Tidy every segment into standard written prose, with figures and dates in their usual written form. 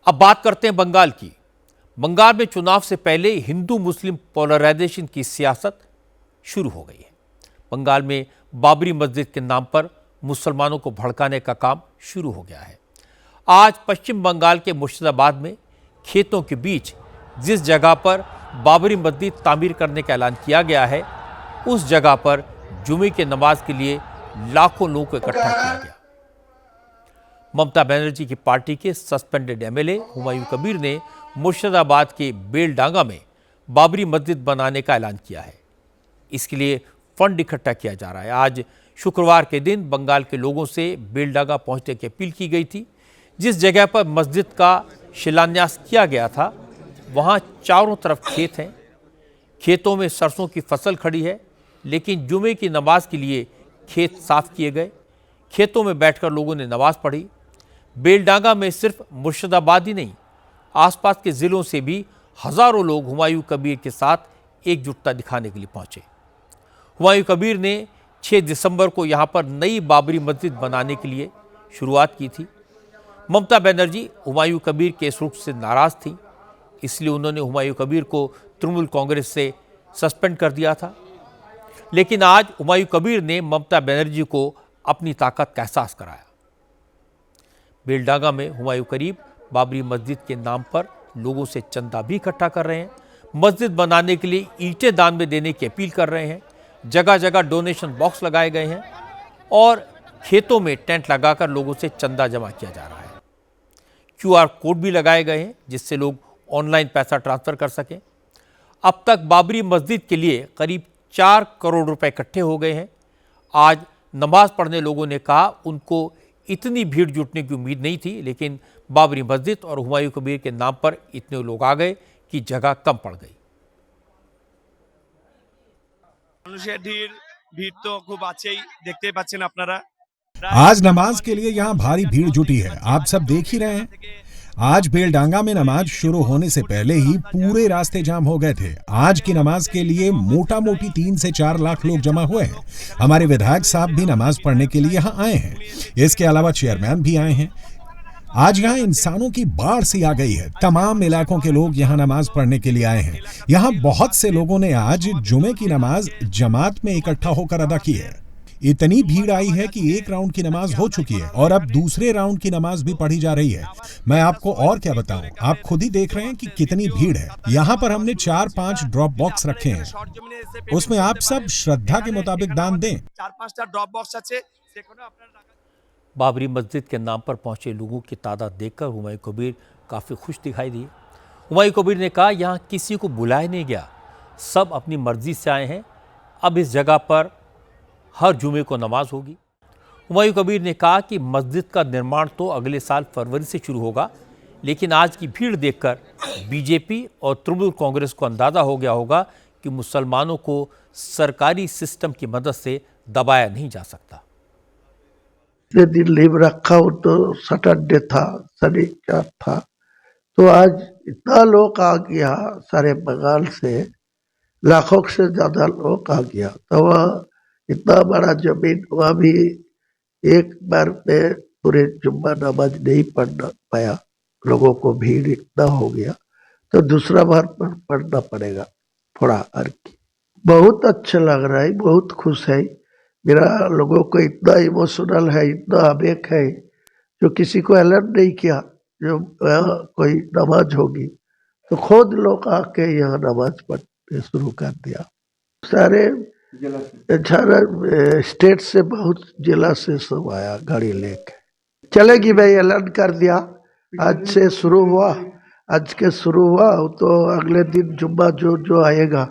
अब बात करते हैं बंगाल की। बंगाल में चुनाव से पहले हिंदू मुस्लिम पोलराइजेशन की सियासत शुरू हो गई है। बंगाल में बाबरी मस्जिद के नाम पर मुसलमानों को भड़काने का काम शुरू हो गया है। आज पश्चिम बंगाल के मुर्शिदाबाद में खेतों के बीच जिस जगह पर बाबरी मस्जिद तामीर करने का ऐलान किया गया है, उस जगह पर जुमे की नमाज के लिए लाखों लोगों को इकट्ठा किया गया। ममता बनर्जी की पार्टी के सस्पेंडेड एमएलए हुमायूं कबीर ने मुर्शिदाबाद के बेलडांगा में बाबरी मस्जिद बनाने का ऐलान किया है। इसके लिए फंड इकट्ठा किया जा रहा है। आज शुक्रवार के दिन बंगाल के लोगों से बेलडांगा पहुंचने की अपील की गई थी। जिस जगह पर मस्जिद का शिलान्यास किया गया था, वहां चारों तरफ खेत हैं। खेतों में सरसों की फसल खड़ी है, लेकिन जुमे की नमाज के लिए खेत साफ किए गए। खेतों में बैठकर लोगों ने नमाज पढ़ी। बेलडांगा में सिर्फ मुर्शिदाबाद ही नहीं, आसपास के जिलों से भी हजारों लोग हुमायूं कबीर के साथ एकजुटता दिखाने के लिए पहुंचे। हुमायूं कबीर ने 6 दिसंबर को यहां पर नई बाबरी मस्जिद बनाने के लिए शुरुआत की थी। ममता बनर्जी हुमायूं कबीर के इस रुख से नाराज थी, इसलिए उन्होंने हुमायूं कबीर को तृणमूल कांग्रेस से सस्पेंड कर दिया था। लेकिन आज हुमायूं कबीर ने ममता बनर्जी को अपनी ताकत का एहसास कराया। बेलडांगा में हुमायूं कबीर बाबरी मस्जिद के नाम पर लोगों से चंदा भी इकट्ठा कर रहे हैं। मस्जिद बनाने के लिए ईंटें दान में देने की अपील कर रहे हैं। जगह जगह डोनेशन बॉक्स लगाए गए हैं और खेतों में टेंट लगाकर लोगों से चंदा जमा किया जा रहा है। QR कोड भी लगाए गए हैं, जिससे लोग ऑनलाइन पैसा ट्रांसफर कर सकें। अब तक बाबरी मस्जिद के लिए करीब 4 करोड़ रुपए इकट्ठे हो गए हैं। आज नमाज पढ़ने लोगों ने कहा उनको इतनी भीड़ जुटने की उम्मीद नहीं थी, लेकिन बाबरी मस्जिद और हुमायूं कबीर के नाम पर इतने लोग आ गए कि जगह कम पड़ गई। भीड़ तो खूब आछेई, देखते पाচ্ছেন আপনারা। आज नमाज के लिए यहाँ भारी भीड़ जुटी है, आप सब देख ही रहे हैं। आज बेलडांगा में नमाज शुरू होने से पहले ही पूरे रास्ते जाम हो गए थे। आज की नमाज के लिए मोटा मोटी 3 से 4 लाख लोग जमा हुए हैं। हमारे विधायक साहब भी नमाज पढ़ने के लिए यहाँ आए हैं। इसके अलावा चेयरमैन भी आए हैं। आज यहाँ इंसानों की बाढ़ सी आ गई है। तमाम इलाकों के लोग यहाँ नमाज पढ़ने के लिए आए हैं। यहाँ बहुत से लोगों ने आज जुमे की नमाज जमात में इकट्ठा होकर अदा की है। इतनी भीड़ आई है कि एक राउंड की नमाज हो चुकी है और अब दूसरे राउंड की नमाज भी पढ़ी जा रही है। मैं आपको और क्या बताऊं, आप खुद ही देख रहे हैं कि कितनी भीड़ है। यहाँ पर हमने 4-5 ड्रॉप बॉक्स रखे हैं, उसमें आप सब श्रद्धा के मुताबिक दान दें। 4-5টা ड्रॉप बॉक्स আছে, সেখানে আপনারা बाबरी मस्जिद के नाम पर पहुंचे लोगों की तादाद देखकर हुमायूं कबीर काफ़ी खुश दिखाई दिए। हुमायूं कबीर ने कहा, यहाँ किसी को बुलाया नहीं गया, सब अपनी मर्जी से आए हैं। अब इस जगह पर हर जुमे को नमाज होगी। हुमायूं कबीर ने कहा कि मस्जिद का निर्माण तो अगले साल फरवरी से शुरू होगा, लेकिन आज की भीड़ देखकर बीजेपी और तृणमूल कांग्रेस को अंदाज़ा हो गया होगा कि मुसलमानों को सरकारी सिस्टम की मदद से दबाया नहीं जा सकता। दिन लीव रखा हो तो सैटरडे था, शनिवार था, तो आज इतना लोग आ गया, सारे बंगाल से लाखों से ज्यादा लोग आ गया। तो वह इतना बड़ा जमीन, वह भी एक बार में पूरे जुम्मा नमाज नहीं पढ़ना पाया, लोगों को भीड़ इतना हो गया, तो दूसरा बार पर पढ़ना पड़ेगा थोड़ा अर्की। बहुत अच्छा लग रहा है, बहुत खुश है। मेरा लोगों को इतना इमोशनल है, इतना आवेग है, जो किसी को अलर्ट नहीं किया। जो कोई नमाज होगी तो खुद लोग आके यहाँ नमाज पढ़ने शुरू कर दिया। सारे स्टेट से, बहुत जिला से सब आया गाड़ी लेके। चलेगी भाई, ऐलान कर दिया, आज से शुरू हुआ। आज के शुरू हुआ तो अगले दिन जुम्मा जो आएगा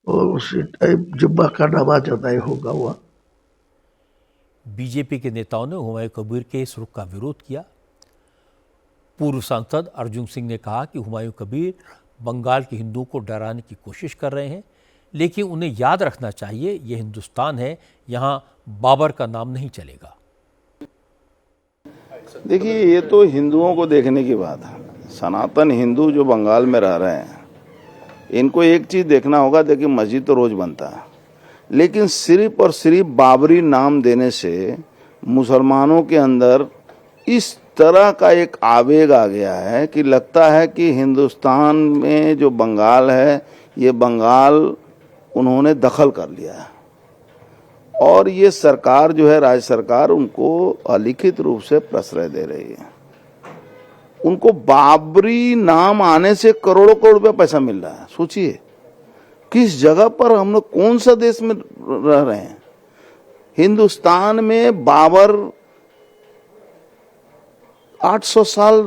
वो उसी टाइम जुम्मा का नमाज अदा होगा। हुआ बीजेपी के नेताओं ने हुमायूं कबीर के इस रुख का विरोध किया। पूर्व सांसद अर्जुन सिंह ने कहा कि हुमायूं कबीर बंगाल के हिंदुओं को डराने की कोशिश कर रहे हैं, लेकिन उन्हें याद रखना चाहिए यह हिंदुस्तान है, यहाँ बाबर का नाम नहीं चलेगा। देखिए, ये तो हिंदुओं को देखने की बात है। सनातन हिंदू जो बंगाल में रह रहे हैं, इनको एक चीज देखना होगा। देखिए, मस्जिद तो रोज बनता है, लेकिन सिर्फ और सिर्फ बाबरी नाम देने से मुसलमानों के अंदर इस तरह का एक आवेग आ गया है कि लगता है कि हिंदुस्तान में जो बंगाल है, ये बंगाल उन्होंने दखल कर लिया है और ये सरकार जो है, राज्य सरकार, उनको अलिखित रूप से प्रश्रय दे रही है। उनको बाबरी नाम आने से करोड़ों करोड़ रुपया पैसा मिल रहा है। सोचिए किस जगह पर हम लोग, कौन सा देश में रह रहे हैं। हिंदुस्तान में बाबर 800 साल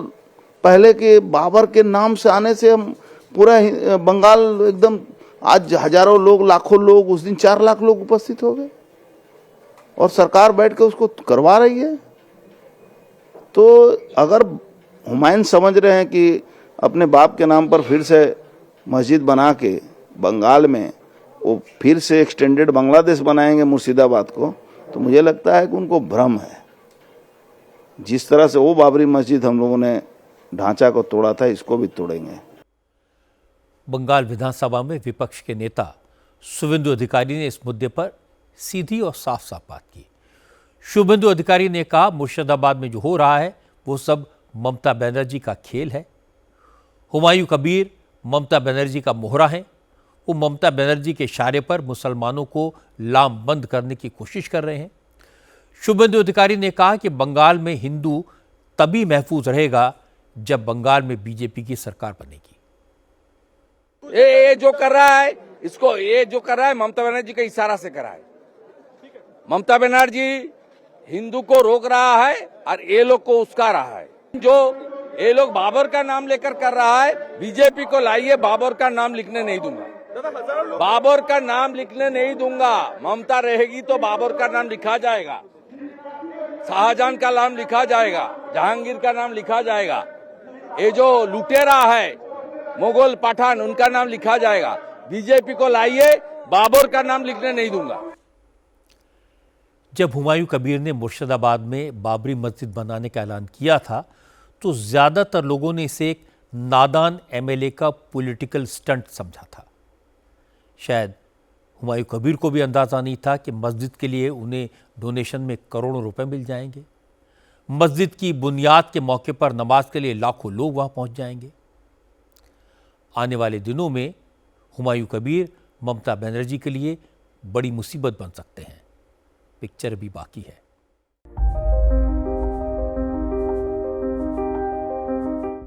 पहले के बाबर के नाम से आने से हम पूरा बंगाल एकदम, आज हजारों लोग, लाखों लोग, उस दिन 4 लाख लोग उपस्थित हो गए और सरकार बैठ के उसको करवा रही है। तो अगर हुमायूं समझ रहे हैं कि अपने बाप के नाम पर फिर से मस्जिद बना के बंगाल में वो फिर से एक्सटेंडेड बांग्लादेश बनाएंगे मुर्शिदाबाद को, तो मुझे लगता है कि उनको भ्रम है। जिस तरह से वो बाबरी मस्जिद हम लोगों ने ढांचा को तोड़ा था, इसको भी तोड़ेंगे। बंगाल विधानसभा में विपक्ष के नेता शुभेंदु अधिकारी ने इस मुद्दे पर सीधी और साफ साफ बात की। शुभेंदु अधिकारी ने कहा, मुर्शिदाबाद में जो हो रहा है वो सब ममता बनर्जी का खेल है। हुमायूं कबीर ममता बनर्जी का मोहरा है। वो ममता बनर्जी के इशारे पर मुसलमानों को लामबंद करने की कोशिश कर रहे हैं। शुभेंदु अधिकारी ने कहा कि बंगाल में हिंदू तभी महफूज रहेगा जब बंगाल में बीजेपी की सरकार बनेगी। ये जो कर रहा है, इसको ये जो कर रहा है ममता बनर्जी का इशारा से कर रहा है। ममता बनर्जी हिंदू को रोक रहा है और ये लोग को उस्का रहा है। जो ये लोग बाबर का नाम लेकर कर रहा है, बीजेपी को लाइए, बाबर का नाम लिखने नहीं दूंगा, बाबर का नाम लिखने नहीं दूंगा। ममता रहेगी तो बाबर का नाम लिखा जाएगा, शाहजहां का नाम लिखा जाएगा, जहांगीर का नाम लिखा जाएगा। ये जो लुटेरा है मुगल पठान, उनका नाम लिखा जाएगा। बीजेपी को लाइए, बाबर का नाम लिखने नहीं दूंगा। जब हुमायूं कबीर ने मुर्शिदाबाद में बाबरी मस्जिद बनाने का ऐलान किया था तो ज्यादातर लोगों ने इसे एक नादान एमएलए का पॉलिटिकल स्टंट समझा था। शायद हुमायूं कबीर को भी अंदाजा नहीं था कि मस्जिद के लिए उन्हें डोनेशन में करोड़ों रुपए मिल जाएंगे। मस्जिद की बुनियाद के मौके पर नमाज के लिए लाखों लोग वहां पहुंच जाएंगे। आने वाले दिनों में हुमायूं कबीर ममता बनर्जी के लिए बड़ी मुसीबत बन सकते हैं। पिक्चर भी बाकी है।